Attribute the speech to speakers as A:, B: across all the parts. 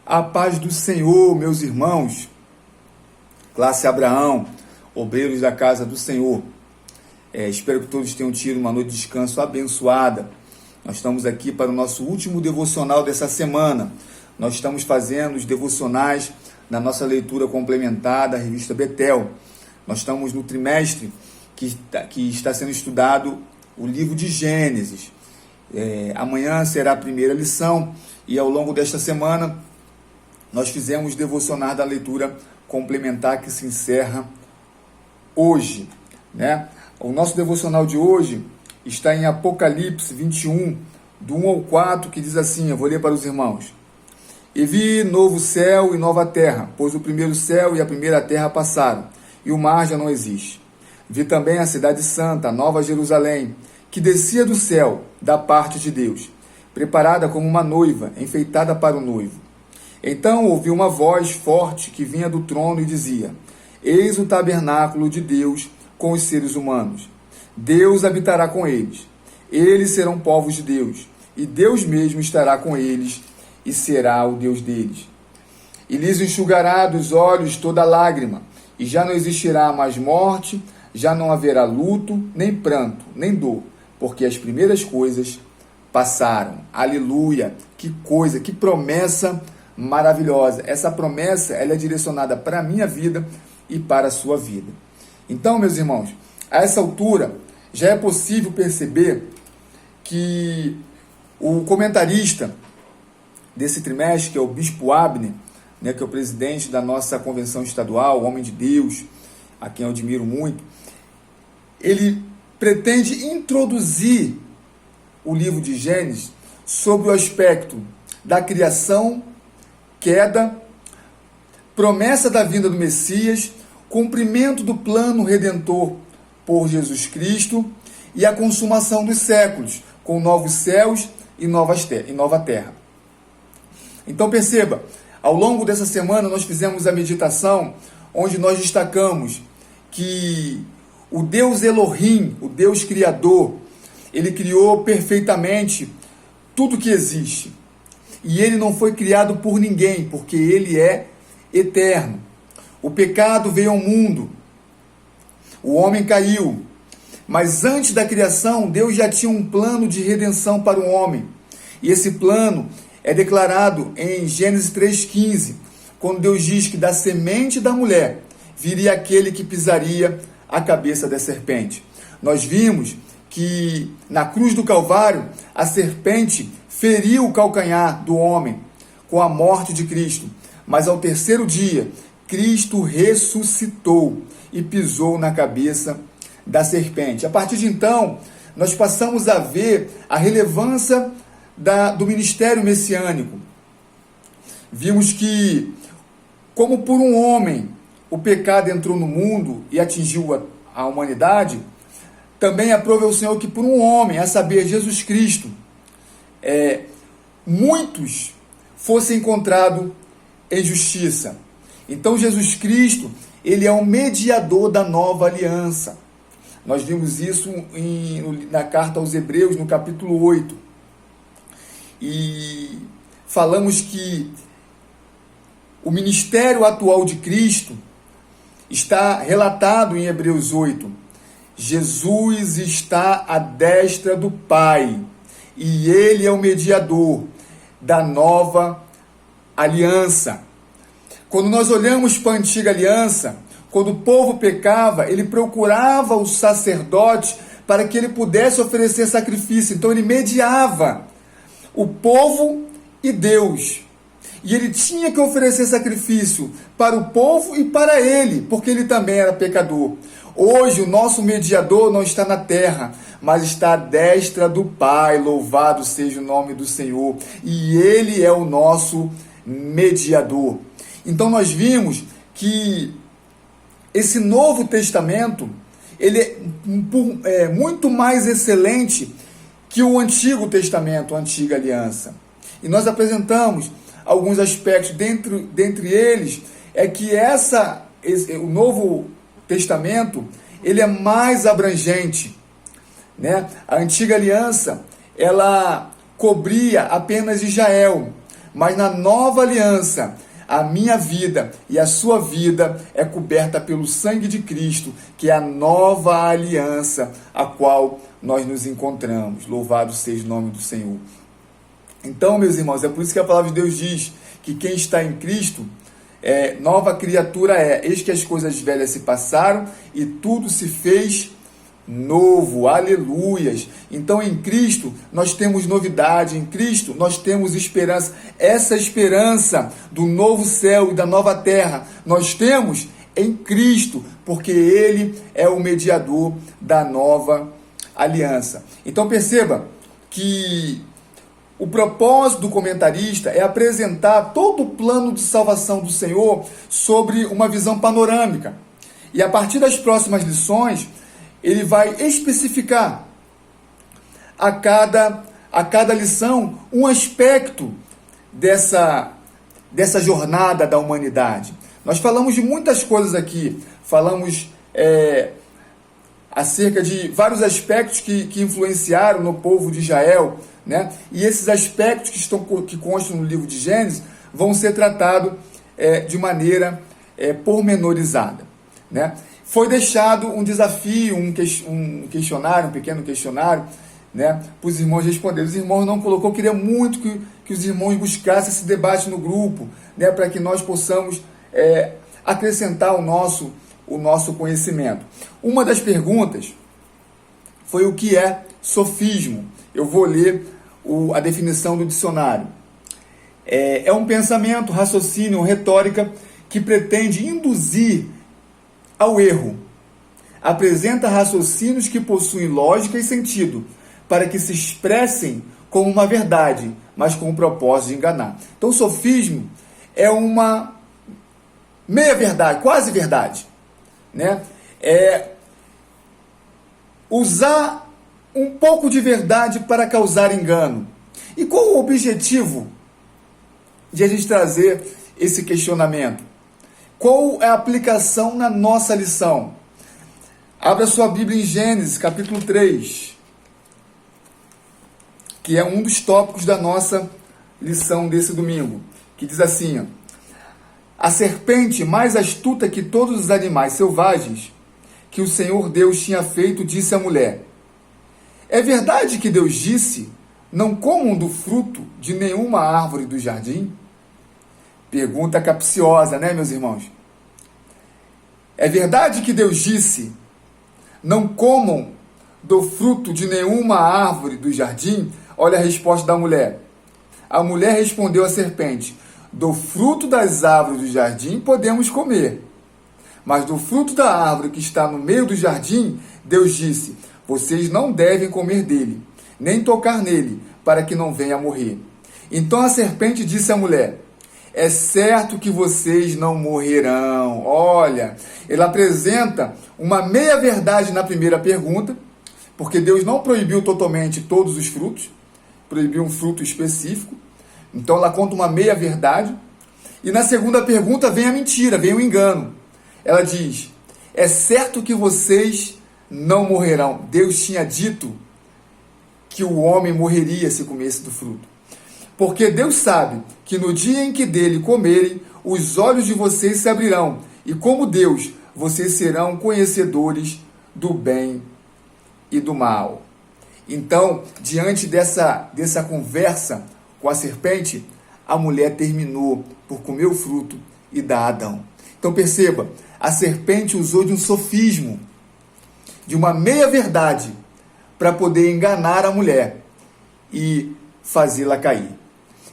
A: A paz do Senhor, meus irmãos, classe Abraão, obreiros da casa do Senhor. Espero que todos tenham tido uma noite de descanso abençoada. Nós estamos aqui para o nosso último devocional dessa semana. Nós estamos fazendo os devocionais na nossa leitura complementar da revista Betel. Nós estamos no trimestre que está sendo estudado o livro de Gênesis. Amanhã será a primeira lição e ao longo desta semana nós fizemos devocionar da leitura complementar que se encerra hoje, né? O nosso devocional de hoje está em Apocalipse 21, do 1 ao 4, que diz assim, eu vou ler para os irmãos. E vi novo céu e nova terra, pois o primeiro céu e a primeira terra passaram, e o mar já não existe. Vi também a cidade santa, a nova Jerusalém, que descia do céu, da parte de Deus, preparada como uma noiva, enfeitada para o noivo. Então ouvi uma voz forte que vinha do trono e dizia, eis o tabernáculo de Deus com os seres humanos. Deus habitará com eles. Eles serão povos de Deus, e Deus mesmo estará com eles, e será o Deus deles. E lhes enxugará dos olhos toda lágrima, e já não existirá mais morte, já não haverá luto, nem pranto, nem dor, porque as primeiras coisas passaram. Aleluia! Que coisa, que promessa maravilhosa. Essa promessa ela é direcionada para a minha vida e para a sua vida. Então, meus irmãos, a essa altura já é possível perceber que o comentarista desse trimestre, que é o Bispo Abner, né, que é o presidente da nossa convenção estadual, o homem de Deus, a quem eu admiro muito, ele pretende introduzir o livro de Gênesis sobre o aspecto da criação, queda, promessa da vinda do Messias, cumprimento do plano redentor por Jesus Cristo e a consumação dos séculos, com novos céus e nova terra. Então perceba, ao longo dessa semana nós fizemos a meditação onde nós destacamos que o Deus Elohim, o Deus Criador, ele criou perfeitamente tudo que existe. E ele não foi criado por ninguém, porque ele é eterno. O pecado veio ao mundo, o homem caiu, mas antes da criação, Deus já tinha um plano de redenção para o homem. E esse plano é declarado em Gênesis 3,15, quando Deus diz que da semente da mulher viria aquele que pisaria a cabeça da serpente. Nós vimos que na cruz do Calvário, a serpente feriu o calcanhar do homem com a morte de Cristo. Mas ao terceiro dia, Cristo ressuscitou e pisou na cabeça da serpente. A partir de então, nós passamos a ver a relevância do ministério messiânico. Vimos que, como por um homem, o pecado entrou no mundo e atingiu a humanidade, também aprove ao Senhor que por um homem, a saber, Jesus Cristo, muitos fossem encontrados em justiça. Então Jesus Cristo, ele é o mediador da nova aliança. Nós vimos isso na carta aos Hebreus, no capítulo 8. E falamos que o ministério atual de Cristo está relatado em Hebreus 8. Jesus está à destra do Pai, e ele é o mediador da nova aliança. Quando nós olhamos para a antiga aliança, quando o povo pecava, ele procurava o sacerdote para que ele pudesse oferecer sacrifício. Então ele mediava o povo e Deus. E ele tinha que oferecer sacrifício para o povo e para ele, porque ele também era pecador. Hoje o nosso mediador não está na terra, mas está à destra do Pai. Louvado seja o nome do Senhor. E ele é o nosso mediador. Então nós vimos que esse Novo Testamento, ele é muito mais excelente que o Antigo Testamento, a Antiga Aliança. E nós apresentamos alguns aspectos, dentre eles, é que o Novo Testamento, ele é mais abrangente, né? A Antiga Aliança, ela cobria apenas Israel, Mas na nova aliança, a minha vida e a sua vida é coberta pelo sangue de Cristo, que é a nova aliança a qual nós nos encontramos. Louvado seja o nome do Senhor. Então, meus irmãos, é por isso que a palavra de Deus diz que quem está em Cristo, nova criatura é. Eis que as coisas velhas se passaram e tudo se fez novo. Aleluias. Então, em Cristo nós temos novidade, em Cristo nós temos esperança. Essa esperança do novo céu e da nova terra nós temos em Cristo, porque Ele é o mediador da nova aliança. Então perceba que o propósito do comentarista é apresentar todo o plano de salvação do Senhor sobre uma visão panorâmica. E a partir das próximas lições, ele vai especificar a cada lição um aspecto dessa jornada da humanidade. Nós falamos de muitas coisas aqui, falamos acerca de vários aspectos que influenciaram no povo de Israel, né? E esses aspectos que constam no livro de Gênesis vão ser tratados de maneira pormenorizada, né? Foi deixado um desafio, um questionário, um pequeno questionário, né, para os irmãos responderem. Os irmãos não colocou, eu queria muito que os irmãos buscassem esse debate no grupo, né, para que nós possamos acrescentar o nosso conhecimento. Uma das perguntas foi o que é sofismo. Eu vou ler a definição do dicionário. É um pensamento, raciocínio, retórica que pretende induzir ao erro. Apresenta raciocínios que possuem lógica e sentido, para que se expressem como uma verdade, mas com o propósito de enganar. Então, o sofismo é uma meia-verdade, quase verdade, né? É usar um pouco de verdade para causar engano. E qual o objetivo de a gente trazer esse questionamento? Qual é a aplicação na nossa lição? Abra sua Bíblia em Gênesis, capítulo 3, que é um dos tópicos da nossa lição desse domingo, que diz assim, ó: a serpente, mais astuta que todos os animais selvagens que o Senhor Deus tinha feito, disse à mulher: é verdade que Deus disse, não comam do fruto de nenhuma árvore do jardim? Pergunta capciosa, né, meus irmãos? É verdade que Deus disse, não comam do fruto de nenhuma árvore do jardim? Olha a resposta da mulher. A mulher respondeu à serpente: do fruto das árvores do jardim podemos comer, mas do fruto da árvore que está no meio do jardim, Deus disse: vocês não devem comer dele, nem tocar nele, para que não venha a morrer. Então a serpente disse à mulher: é certo que vocês não morrerão. Olha, ele apresenta uma meia-verdade na primeira pergunta, porque Deus não proibiu totalmente todos os frutos, proibiu um fruto específico. Então ela conta uma meia-verdade. E na segunda pergunta vem a mentira, vem o engano. Ela diz: é certo que vocês não morrerão. Deus tinha dito que o homem morreria se comesse do fruto. Porque Deus sabe que no dia em que dele comerem, os olhos de vocês se abrirão, e como Deus, vocês serão conhecedores do bem e do mal. Então, diante dessa conversa com a serpente, a mulher terminou por comer o fruto e dar a Adão. Então perceba, a serpente usou de um sofismo, de uma meia-verdade, para poder enganar a mulher e fazê-la cair.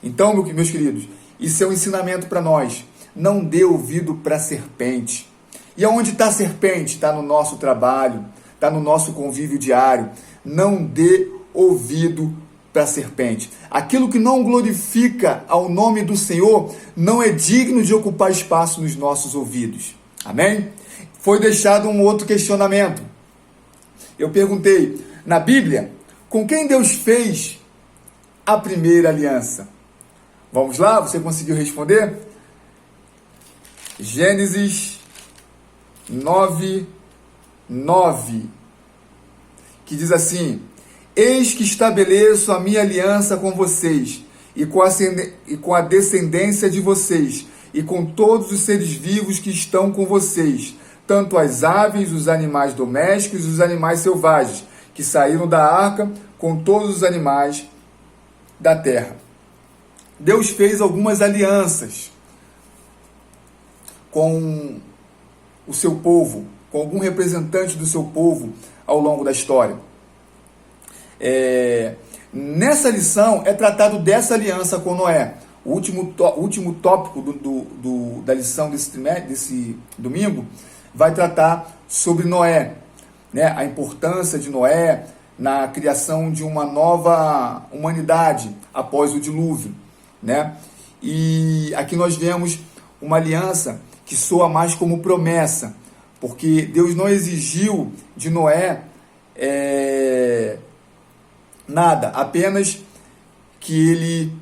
A: Então, meus queridos, isso é um ensinamento para nós. Não dê ouvido para a serpente. E aonde está a serpente? Está no nosso trabalho, está no nosso convívio diário. Não dê ouvido para a serpente. Aquilo que não glorifica ao nome do Senhor não é digno de ocupar espaço nos nossos ouvidos. Amém? Foi deixado um outro questionamento. Eu perguntei, na Bíblia, com quem Deus fez a primeira aliança? Vamos lá? Você conseguiu responder? Gênesis 9:9, que diz assim: eis que estabeleço a minha aliança com vocês, e com a descendência de vocês, e com todos os seres vivos que estão com vocês, tanto as aves, os animais domésticos e os animais selvagens, que saíram da arca, com todos os animais da terra. Deus fez algumas alianças com o seu povo, com algum representante do seu povo ao longo da história. Nessa lição é tratado dessa aliança com Noé. O último tópico da lição desse domingo vai tratar sobre Noé, né? A importância de Noé na criação de uma nova humanidade após o dilúvio, né? E aqui nós vemos uma aliança que soa mais como promessa, porque Deus não exigiu de Noé nada, apenas que ele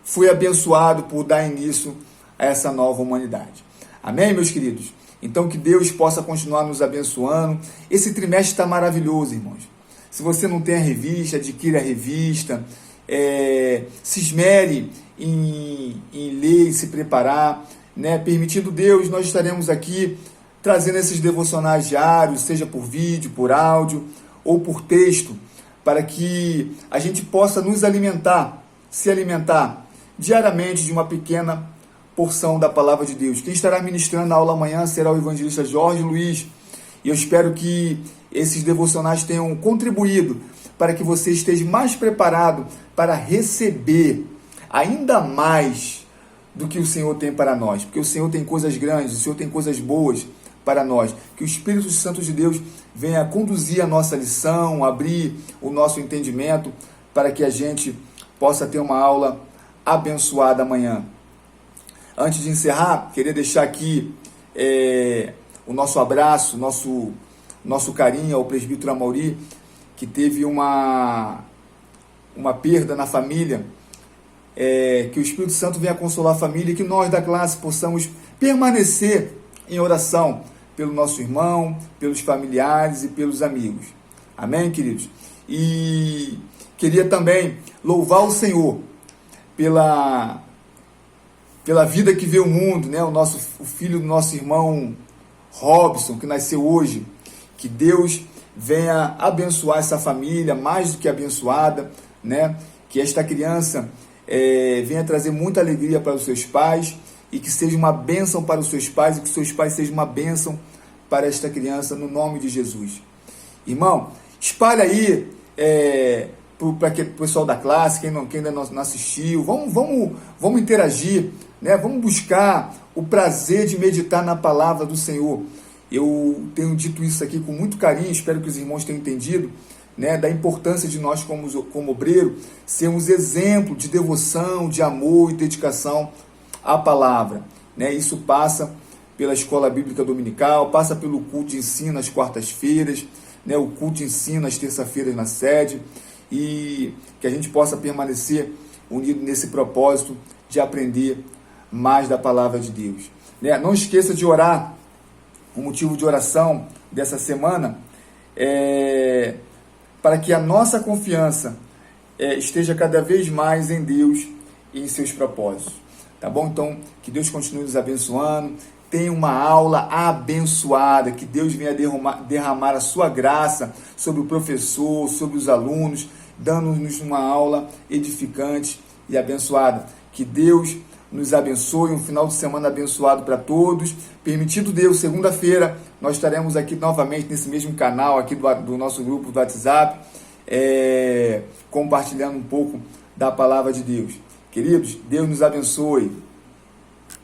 A: foi abençoado por dar início a essa nova humanidade. Amém, meus queridos? Então que Deus possa continuar nos abençoando. Esse trimestre está maravilhoso, irmãos. Se você não tem a revista, adquira a revista, se esmere em ler e se preparar, né? Permitindo Deus, nós estaremos aqui trazendo esses devocionais diários, seja por vídeo, por áudio ou por texto, para que a gente possa nos alimentar, se alimentar diariamente de uma pequena porção da palavra de Deus. Quem estará ministrando a aula amanhã será o evangelista Jorge Luiz, e eu espero que esses devocionais tenham contribuído para que você esteja mais preparado para receber ainda mais do que o Senhor tem para nós, porque o Senhor tem coisas grandes, o Senhor tem coisas boas para nós. Que o Espírito Santo de Deus venha conduzir a nossa lição, abrir o nosso entendimento, para que a gente possa ter uma aula abençoada amanhã. Antes de encerrar, queria deixar aqui o nosso abraço, nosso carinho ao presbítero Amauri, que teve uma perda na família. Que o Espírito Santo venha consolar a família e que nós da classe possamos permanecer em oração pelo nosso irmão, pelos familiares e pelos amigos. Amém, queridos? E queria também louvar o Senhor pela vida que vê o mundo, né? O filho do nosso irmão Robson, que nasceu hoje. Que Deus venha abençoar essa família, mais do que abençoada, né? Que esta criança venha trazer muita alegria para os seus pais, e que seja uma bênção para os seus pais, e que os seus pais sejam uma bênção para esta criança, no nome de Jesus. Irmão, espalha aí para o pessoal da classe, quem ainda não assistiu, vamos interagir, né? Vamos buscar o prazer de meditar na palavra do Senhor. Eu tenho dito isso aqui com muito carinho, espero que os irmãos tenham entendido, né, da importância de nós como obreiro sermos exemplo de devoção, de amor e dedicação à palavra, né? Isso passa pela escola bíblica dominical, passa pelo culto de ensino às quartas-feiras, né, o culto de ensino às terças-feiras na sede, e que a gente possa permanecer unido nesse propósito de aprender mais da palavra de Deus, né? Não esqueça de orar. O motivo de oração dessa semana é para que a nossa confiança esteja cada vez mais em Deus e em seus propósitos. Tá bom? Então, que Deus continue nos abençoando. Tenha uma aula abençoada. Que Deus venha derramar a sua graça sobre o professor, sobre os alunos, dando-nos uma aula edificante e abençoada. Que Deus nos abençoe, um final de semana abençoado para todos. Permitido Deus, segunda-feira, nós estaremos aqui novamente nesse mesmo canal aqui do nosso grupo do WhatsApp, compartilhando um pouco da palavra de Deus. Queridos, Deus nos abençoe.